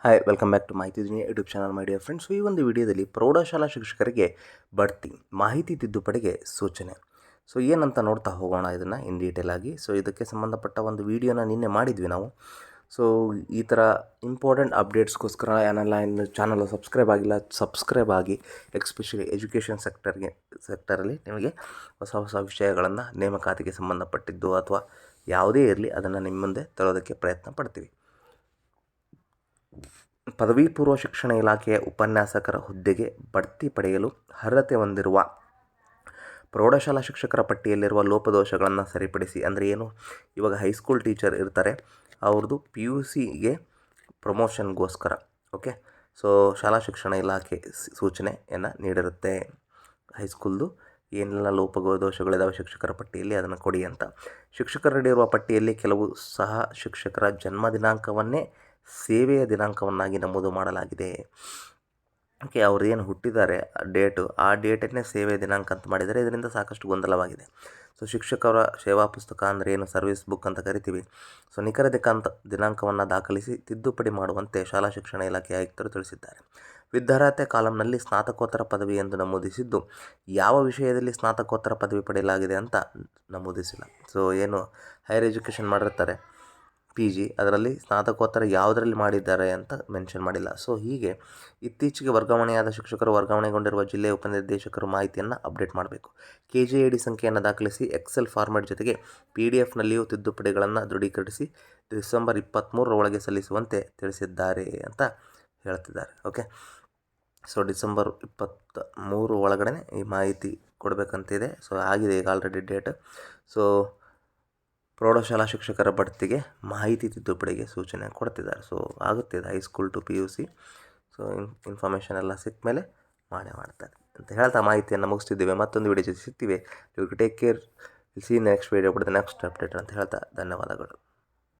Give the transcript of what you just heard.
Hi welcome back to Mahiti Duniya YouTube channel my dear friends. ಈ ಒಂದು ವಿಡಿಯೋದಲ್ಲಿ ಪ್ರೌಢಶಾಲಾ ಶಿಕ್ಷಕರಿಗೆ ಬಡ್ತಿ ಮಾಹಿತಿ ತಿದ್ದುಪಡಿಗೆ ಸೂಚನೆ. ಏನಂತ ನೋಡ್ತಾ ಹೋಗೋಣ ಇದನ್ನು ಇನ್ ಡೀಟೇಲ್ ಆಗಿ. ಇದಕ್ಕೆ ಸಂಬಂಧಪಟ್ಟ ಒಂದು ವಿಡಿಯೋನ ನಿನ್ನೆ ಮಾಡಿದ್ವಿ ನಾವು. ಈ ಥರ ಇಂಪಾರ್ಟೆಂಟ್ ಅಪ್ಡೇಟ್ಸ್ಗೋಸ್ಕರ ಏನೆಲ್ಲ ಇನ್ನು ಚಾನಲ್ ಸಬ್ಸ್ಕ್ರೈಬ್ ಆಗಿ, ಎಸ್ಪೆಷಲಿ ಎಜುಕೇಷನ್ ಸೆಕ್ಟರಲ್ಲಿ ನಿಮಗೆ ಹೊಸ ಹೊಸ ವಿಷಯಗಳನ್ನು ನೇಮಕಾತಿಗೆ ಸಂಬಂಧಪಟ್ಟಿದ್ದು ಅಥವಾ ಯಾವುದೇ ಇರಲಿ ಅದನ್ನು ನಿಮ್ಮ ಮುಂದೆ ತರೋದಕ್ಕೆ ಪ್ರಯತ್ನ ಪಡ್ತೀವಿ. ಪದವಿ ಪೂರ್ವ ಶಿಕ್ಷಣ ಇಲಾಖೆಯ ಉಪನ್ಯಾಸಕರ ಹುದ್ದೆಗೆ ಬಡ್ತಿ ಪಡೆಯಲು ಅರ್ಹತೆ ಹೊಂದಿರುವ ಪ್ರೌಢಶಾಲಾ ಶಿಕ್ಷಕರ ಪಟ್ಟಿಯಲ್ಲಿರುವ ಲೋಪದೋಷಗಳನ್ನು ಸರಿಪಡಿಸಿ. ಅಂದರೆ ಏನು, ಇವಾಗ ಹೈಸ್ಕೂಲ್ ಟೀಚರ್ ಇರ್ತಾರೆ, ಅವ್ರದ್ದು PUCಗೆ ಪ್ರಮೋಷನ್ಗೋಸ್ಕರ ಶಾಲಾ ಶಿಕ್ಷಣ ಇಲಾಖೆ ಸೂಚನೆಯನ್ನು ನೀಡಿರುತ್ತೆ. ಹೈಸ್ಕೂಲ್ದು ಏನೆಲ್ಲ ಲೋಪದೋಷಗಳಿದ್ದಾವೆ ಶಿಕ್ಷಕರ ಪಟ್ಟಿಯಲ್ಲಿ ಅದನ್ನು ಕೊಡಿ ಅಂತ. ಶಿಕ್ಷಕರಡಿರುವ ಪಟ್ಟಿಯಲ್ಲಿ ಕೆಲವು ಸಹ ಶಿಕ್ಷಕರ ಜನ್ಮ ದಿನಾಂಕವನ್ನೇ ಸೇವೆಯ ದಿನಾಂಕವನ್ನಾಗಿ ನಮೂದು ಮಾಡಲಾಗಿದೆ. ಅವ್ರು ಏನು ಹುಟ್ಟಿದ್ದಾರೆ ಆ ಡೇಟನ್ನೇ ಸೇವೆಯ ದಿನಾಂಕ ಅಂತ ಮಾಡಿದರೆ ಇದರಿಂದ ಸಾಕಷ್ಟು ಗೊಂದಲವಾಗಿದೆ. ಶಿಕ್ಷಕರ ಸೇವಾ ಪುಸ್ತಕ ಅಂದರೆ ಏನು, ಸರ್ವಿಸ್ ಬುಕ್ ಅಂತ ಕರಿತೀವಿ. ನಿಖರ ದಿನಾಂಕವನ್ನು ದಾಖಲಿಸಿ ತಿದ್ದುಪಡಿ ಮಾಡುವಂತೆ ಶಾಲಾ ಶಿಕ್ಷಣ ಇಲಾಖೆ ಆಯುಕ್ತರು ತಿಳಿಸಿದ್ದಾರೆ. ವಿದ್ಯಾರ್ಹತೆ ಕಾಲಂನಲ್ಲಿ ಸ್ನಾತಕೋತ್ತರ ಪದವಿ ಎಂದು ನಮೂದಿಸಿದ್ದು, ಯಾವ ವಿಷಯದಲ್ಲಿ ಸ್ನಾತಕೋತ್ತರ ಪದವಿ ಪಡೆಯಲಾಗಿದೆ ಅಂತ ನಮೂದಿಸಿಲ್ಲ. ಏನು ಹೈಯರ್ ಎಜುಕೇಷನ್ ಮಾಡಿರ್ತಾರೆ PG, ಅದರಲ್ಲಿ ಸ್ನಾತಕೋತ್ತರ ಯಾವುದರಲ್ಲಿ ಮಾಡಿದ್ದಾರೆ ಅಂತ ಮೆನ್ಷನ್ ಮಾಡಿಲ್ಲ. ಹೀಗೆ ಇತ್ತೀಚೆಗೆ ವರ್ಗಾವಣೆಯಾದ ಶಿಕ್ಷಕರು ವರ್ಗಾವಣೆಗೊಂಡಿರುವ ಜಿಲ್ಲೆಯ ಉಪನಿರ್ದೇಶಕರು ಮಾಹಿತಿಯನ್ನು ಅಪ್ಡೇಟ್ ಮಾಡಬೇಕು. KJAD ಸಂಖ್ಯೆಯನ್ನು ದಾಖಲಿಸಿ ಎಕ್ಸೆಲ್ ಫಾರ್ಮ್ಯಾಟ್ ಜೊತೆಗೆ PDF ನಲ್ಲಿಯೂ ತಿದ್ದುಪಡಿಗಳನ್ನು ದೃಢೀಕರಿಸಿ ಡಿಸೆಂಬರ್ 23 ಒಳಗೆ ಸಲ್ಲಿಸುವಂತೆ ತಿಳಿಸಿದ್ದಾರೆ ಅಂತ ಹೇಳ್ತಿದ್ದಾರೆ. ಡಿಸೆಂಬರ್ 23 ಒಳಗಡೆ ಈ ಮಾಹಿತಿ ಕೊಡಬೇಕಂತಿದೆ. ಆಗಿದೆ ಈಗ ಆಲ್ರೆಡಿ ಡೇಟ್. ಪ್ರೌಢಶಾಲಾ ಶಿಕ್ಷಕರ ಬಡ್ತಿಗೆ ಮಾಹಿತಿ ತಿದ್ದುಪಡಿಗೆ ಸೂಚನೆ ಕೊಡ್ತಿದ್ದಾರೆ. ಆಗುತ್ತೆ ಇದು ಹೈಸ್ಕೂಲ್ ಟು PUC. ಇನ್ಫಾರ್ಮೇಷನ್ ಎಲ್ಲ ಸಿಕ್ಕ ಮೇಲೆ ಮಾಡ್ತಾರೆ ಅಂತ ಹೇಳ್ತಾ ಮಾಹಿತಿಯನ್ನು ಮುಗಿಸ್ತಿದ್ದೇವೆ. ಮತ್ತೊಂದು ವಿಡಿಯೋ ಜೊತೆ ಸಿಗ್ತೀವಿ. Take care. See next video next update ಅಂತ ಹೇಳ್ತಾ ಧನ್ಯವಾದಗಳು.